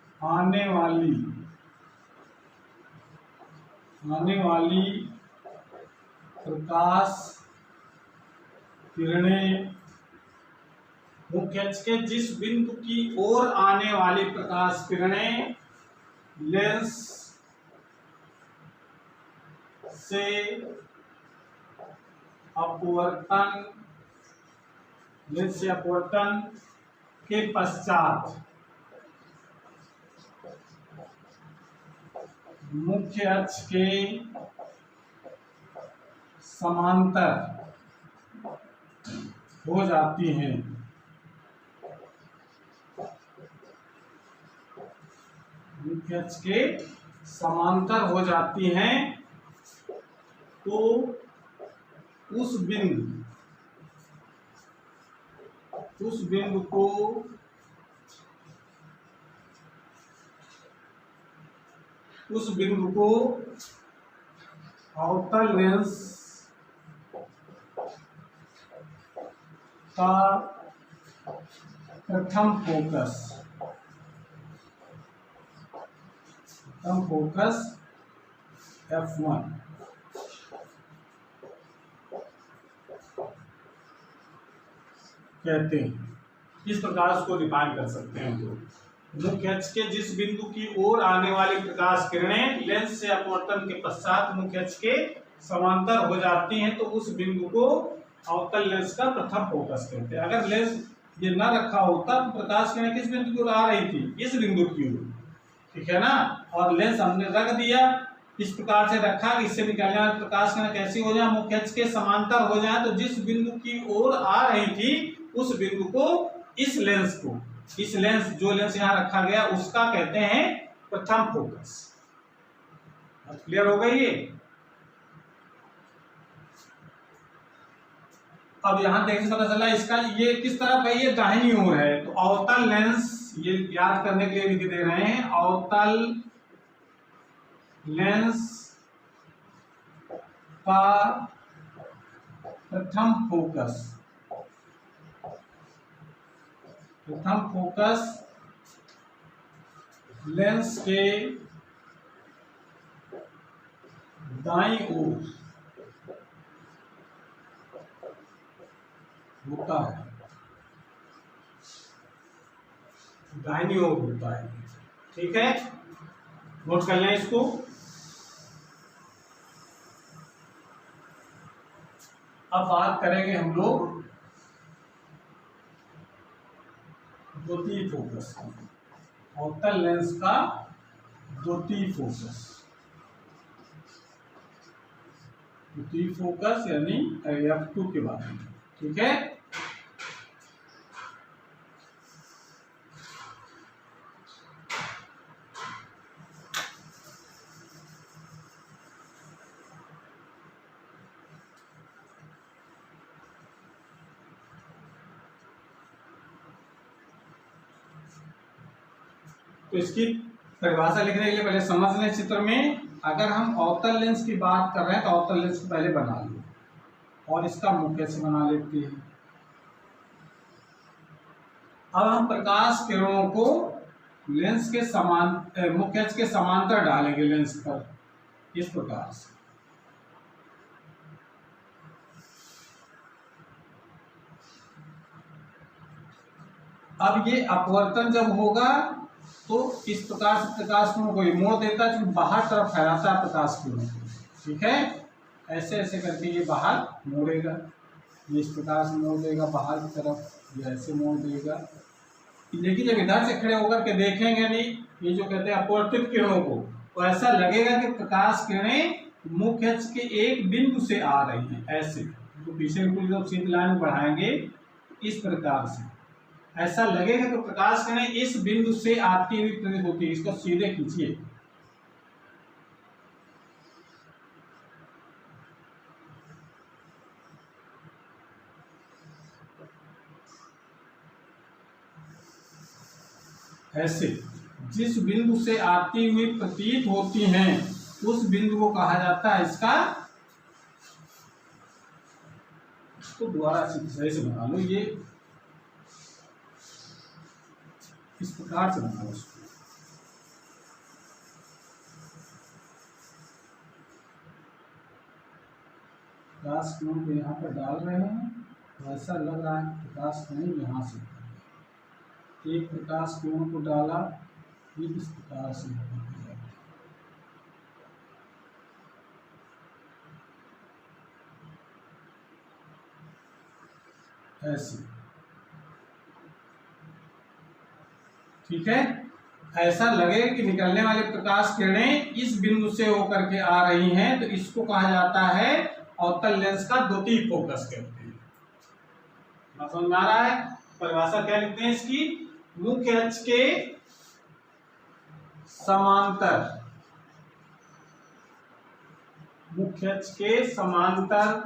Speaker 1: ओर आने वाली प्रकाश किरणें, मुख्य अक्ष के जिस बिंदु की ओर आने वाली प्रकाश किरणें लेंस से अपवर्तन के पश्चात मुख्य अक्ष के समांतर हो जाती हैं। मुख्य अक्ष के समांतर हो जाती हैं तो उस बिंदु को अवतल लेंस का प्रथम फोकस F1 कहते हैं। इस प्रकार उसको डिफाइन कर सकते हैं हम लोग। मुख्य अक्ष के जिस बिंदु की ओर आने वाली प्रकाश किरणें लेंस से अपवर्तन के पश्चात मुख्य अक्ष के समांतर हो जाती हैं तो उस बिंदु को अवतल लेंस का प्रथम फोकस कहते हैं। अगर लेंस ये न रखा होता तो प्रकाश किरणें किस बिंदु की ओर आ रही थी, इस बिंदु की ओर, ठीक है ना। और लेंस हमने रख दिया, इस प्रकार से रखा कि इससे निकलने वाली प्रकाश किरणें कैसी हो जाए, मुख्य अक्ष के समांतर हो जाए। तो जिस बिंदु की ओर आ रही थी उस बिंदु को, इस लेंस जो लेंस यहाँ रखा गया उसका कहते हैं प्रथम फोकस। क्लियर हो गई ये। अब यहां देखने से पता चला इसका ये किस तरफ है, ये दाहिनी ओर है। तो अवतल लेंस, ये याद करने के लिए लिख दे रहे हैं, अवतल लेंस का प्रथम फोकस लेंस के दाईं ओर होता है, दाहिनी ओर होता है। ठीक है, नोट कर लें इसको। अब बात करेंगे हम लोग द्वितीय फोकस की, अवतल लेंस का द्वितीय फोकस यानी F2 के बारे में। ठीक है। तो इसकी परिभाषा लिखने के लिए पहले समझ लें चित्र में। अगर हम अवतल लेंस की बात कर रहे हैं तो अवतल लेंस को पहले बना लो और इसका मुख्य से बना लेते हैं। अब हम प्रकाश किरणों को लेंस के मुख्य अक्ष के समांतर डालेंगे लेंस पर, इस प्रकार से। अब ये अपवर्तन जब होगा तो इस प्रकार से प्रकाश किरणों को मोड़ देता है, बाहर तरफ फैलाता है प्रकाश किरणों को, ठीक है। ऐसे ऐसे करके ये बाहर मोड़ेगा, ये इस प्रकार से मोड़ देगा बाहर की तरफ, ये ऐसे मोड़ देगा। लेकिन जब इधर से खड़े होकर के देखेंगे नहीं, ये जो कहते हैं अपवर्तित किरणों को, तो ऐसा लगेगा कि प्रकाश किरणें मुख्य अक्ष के एक बिंदु से आ रही हैं, ऐसे। तो पीछे जब सीधी लाइन बढ़ाएंगे इस प्रकार से, ऐसा लगेगा कि प्रकाश किरणें इस बिंदु से आती हुई प्रतीत होती है। इसको सीधे खींचिए, ऐसे जिस बिंदु से आती हुई प्रतीत होती हैं उस बिंदु को कहा जाता है इसका, इसको दोबारा सही से बना लो, ये इस प्रकार से बना लो उसको। प्रकाश किरण को यहाँ पर डाल रहे हैं तो ऐसा लग रहा है प्रकाश किरण यहाँ से, एक प्रकाश किरण को डाला, ये इस प्रकार से ऐसे, ठीक है। ऐसा लगे कि निकलने वाले प्रकाश किरणें इस बिंदु से होकर के आ रही हैं, तो इसको कहा जाता है अवतल लेंस का द्वितीय फोकस कहते हैं। बात समझ में आ रहा है? परिभाषा क्या लिखते हैं इसकी? मुख्य अक्ष के समांतर, मुख्य अक्ष के समांतर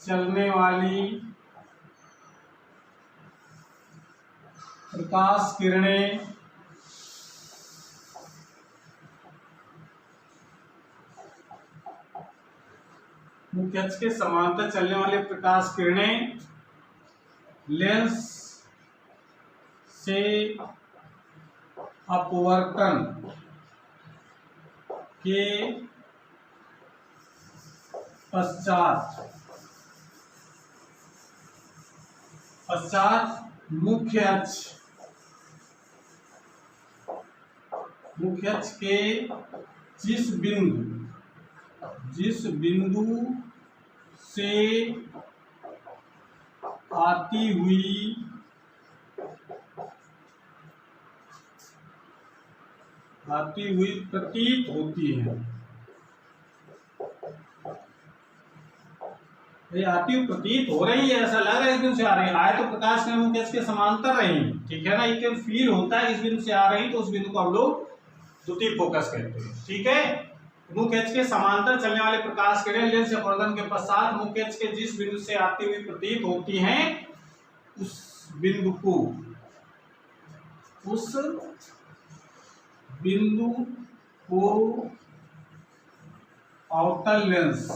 Speaker 1: चलने वाली प्रकाश किरणें मुख्य अक्ष के समांतर चलने वाले प्रकाश किरणें लेंस से अपवर्तन के पश्चात मुख्य अक्ष के जिस बिंदु से आती हुई प्रतीत होती है, ये आती हुई प्रतीत हो रही है, ऐसा लग रहा है इस बिंदु से आ रही है। आए तो प्रकाश किरण मुख्य अक्ष के समांतर रही, ठीक है ना, ये फील होता है इस बिंदु से आ रही, तो उस बिंदु को हम लोग द्वितीय फोकस कहते हैं, ठीक है। मुख्य अक्ष के समांतर चलने वाले प्रकाश किरणें लेंस से अपवर्तन के पश्चात मुख्य अक्ष के जिस बिंदु से आती हुई प्रतीत होती हैं, उस बिंदु को अवतल लेंस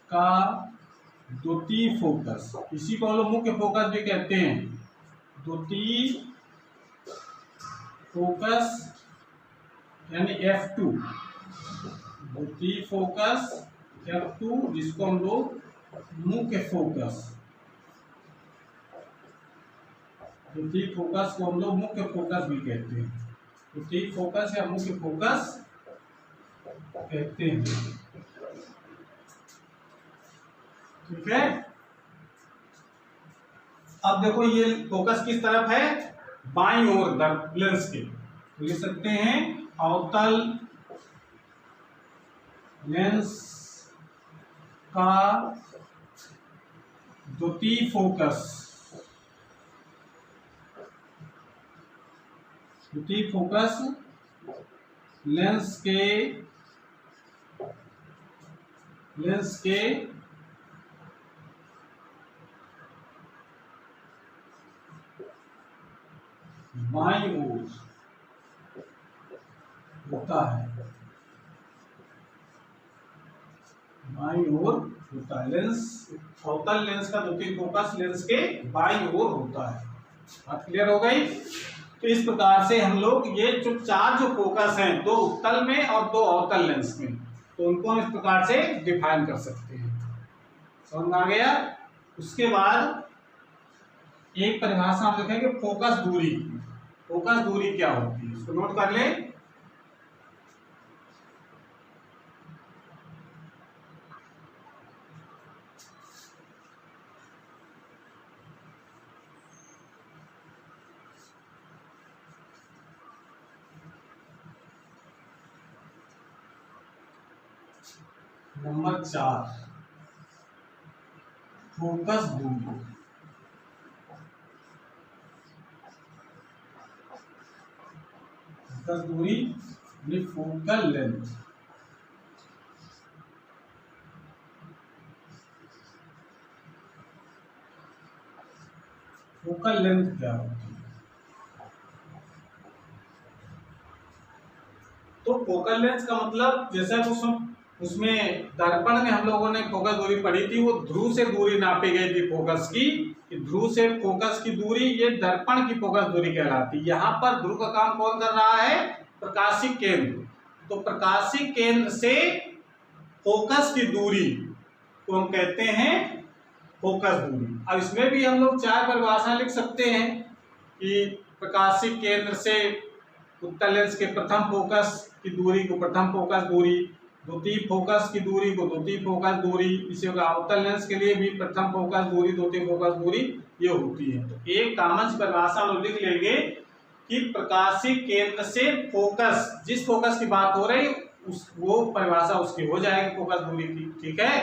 Speaker 1: का द्वितीय फोकस, इसी को हम लोग मुख्य फोकस भी कहते हैं। द्वितीय फोकस यानी F2, द्वितीय फोकस F2, जिसको हम लोग मुख्य फोकस, द्वितीय फोकस को हम लोग मुख्य फोकस भी कहते हैं। द्वितीय फोकस या मुख्य फोकस कहते हैं, ठीक है। अब देखो ये फोकस किस तरफ है, बाईं ओर लेंस के, तो लिख सकते हैं अवतल लेंस का द्वितीय फोकस लेंस के बाईं ओर होता है। अवतल लेंस का द्वितीय फोकस लेंस के बाईं ओर होता है। बात क्लियर हो गई। तो इस प्रकार से हम लोग ये जो चार जो फोकस हैं, दो उत्तल में और दो अवतल लेंस में, तो उनको हम इस प्रकार से डिफाइन कर सकते हैं। समझ में आ गया। उसके बाद एक परिभाषा हम लिखेंगे फोकस दूरी। फोकस दूरी क्या होती है इसको नोट कर ले। नंबर 4 फोकस दूरी। फोकस दूरी फोकल लेंथ। फोकल लेंथ क्या होती है? तो फोकल लेंथ का मतलब जैसा उसमें दर्पण में हम लोगों ने फोकस दूरी पढ़ी थी, वो ध्रुव से दूरी नापी गई थी फोकस की। ध्रुव से फोकस की दूरी ये दर्पण की फोकस दूरी कहलाती है। यहाँ पर ध्रुव का काम कौन कर रहा है? प्रकाशिक केंद्र। तो प्रकाशिक केंद्र से फोकस की दूरी को हम कहते हैं फोकस दूरी। अब इसमें भी हम लोग चार परिभाषा लिख सकते हैं कि प्रकाशिक केंद्र से उत्तल लेंस के प्रथम फोकस की दूरी को प्रथम फोकस दूरी, द्वितीय फोकस की दूरी को द्वितीय फोकस दूरी, इसी प्रकार अवतल लेंस के लिए भी प्रथम फोकस दूरी द्वितीय फोकस दूरी ये होती है। तो एक कॉमन परिभाषा हम लिख लेंगे कि प्रकाशिक केंद्र से फोकस, जिस फोकस की बात हो रही वो परिभाषा उसकी हो जाएगी फोकस दूरी की। ठीक है।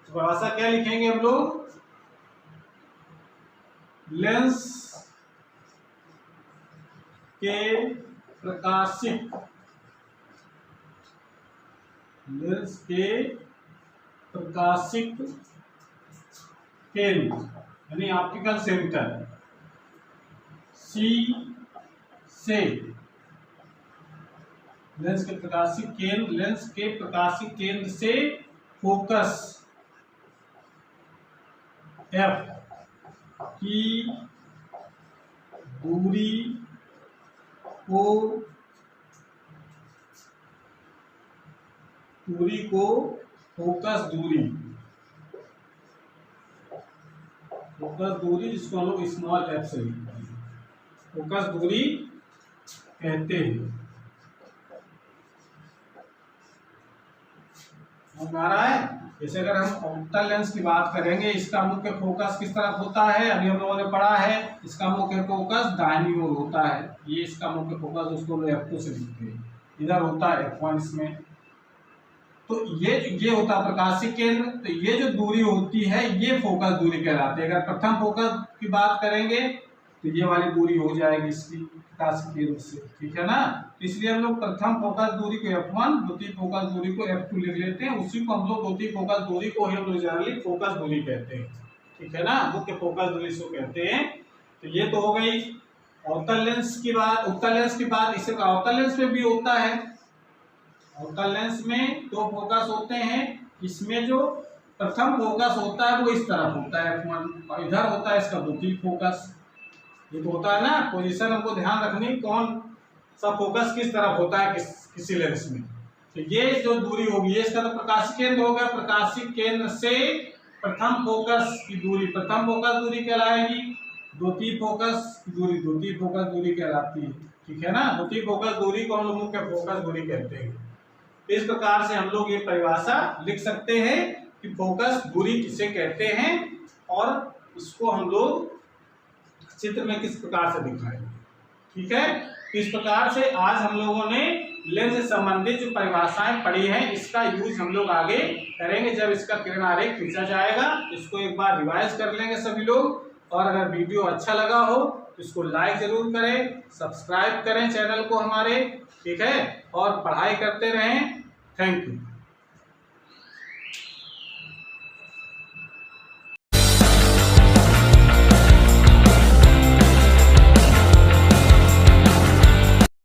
Speaker 1: तो परिभाषा क्या लिखेंगे हम लोग? लेंस के प्रकाशिक केंद्र यानी ऑप्टिकल सेंटर सी से लेंस के प्रकाशिक केंद्र से फोकस एफ की दूरी को फोकस दूरी जिसको हम लोग स्मॉल एफ से लिखते हैं, फोकस दूरी कहते हैं। आ रहा है। जैसे अगर हम अवतल लेंस की बात करेंगे, इसका मुख्य फोकस किस तरफ होता है? अभी हम लोगों ने पढ़ा है इसका मुख्य फोकस दाहिनी ओर होता है। ये इसका मुख्य फोकस उसको F2 से लिखते हैं, इधर होता है F1 इसमें। तो ये होता है प्रकाशिक केंद्र। तो ये जो दूरी होती है ये फोकस दूरी कहलाती है। अगर प्रथम फोकस की बात करेंगे तो ये वाली दूरी हो जाएगी इसकी प्रकाशिक केंद्र से। ठीक है ना। तो इसलिए हम लोग प्रथम फोकस दूरी को F1, द्वितीय फोकस दूरी को F2 लिख लेते हैं। उसी को हम लोग द्वितीय फोकस दूरी को हम लोग जनरली फोकस दूरी कहते हैं। ठीक है ना। मुख्य फोकस दूरी इसको कहते हैं। तो ये तो हो गई अवतल लेंस की बात। उत्तल लेंस की बात इसे अवतल लेंस में भी होता है। अवतल लेंस में दो फोकस होते हैं। इसमें जो प्रथम फोकस होता है वो इस तरफ होता है F1, और इधर होता है इसका द्वितीय फोकस। ये तो होता है ना, पोजीशन हमको ध्यान रखनी कौन सा फोकस किस तरफ होता है किसी लेंस में। तो ये जो दूरी होगी ये इसका तो प्रकाशिक केंद्र हो गया। प्रकाशिक केंद्र से प्रथम फोकस की दूरी प्रथम फोकस दूरी कहलाएगी, द्वितीय फोकस की दूरी द्वितीय फोकस दूरी कहलाती है। ठीक है ना। द्वितीय फोकस दूरी को हम लोग मुख्य फोकस दूरी कहते हैं। इस प्रकार से हम लोग ये परिभाषा लिख सकते हैं कि फोकस दूरी किसे कहते हैं और इसको हम लोग चित्र में किस प्रकार से दिखाएंगे। ठीक है। इस प्रकार से आज हम लोगों ने लेंस से संबंधित जो परिभाषाएं पढ़ी हैं इसका यूज हम लोग आगे करेंगे जब इसका किरण आरेख खींचा जाएगा। इसको एक बार रिवाइज कर लेंगे सभी लोग, और अगर वीडियो अच्छा लगा हो तो इसको लाइक जरूर करें, सब्सक्राइब करें चैनल को हमारे, ठीक है, और पढ़ाई करते रहें। Thank you.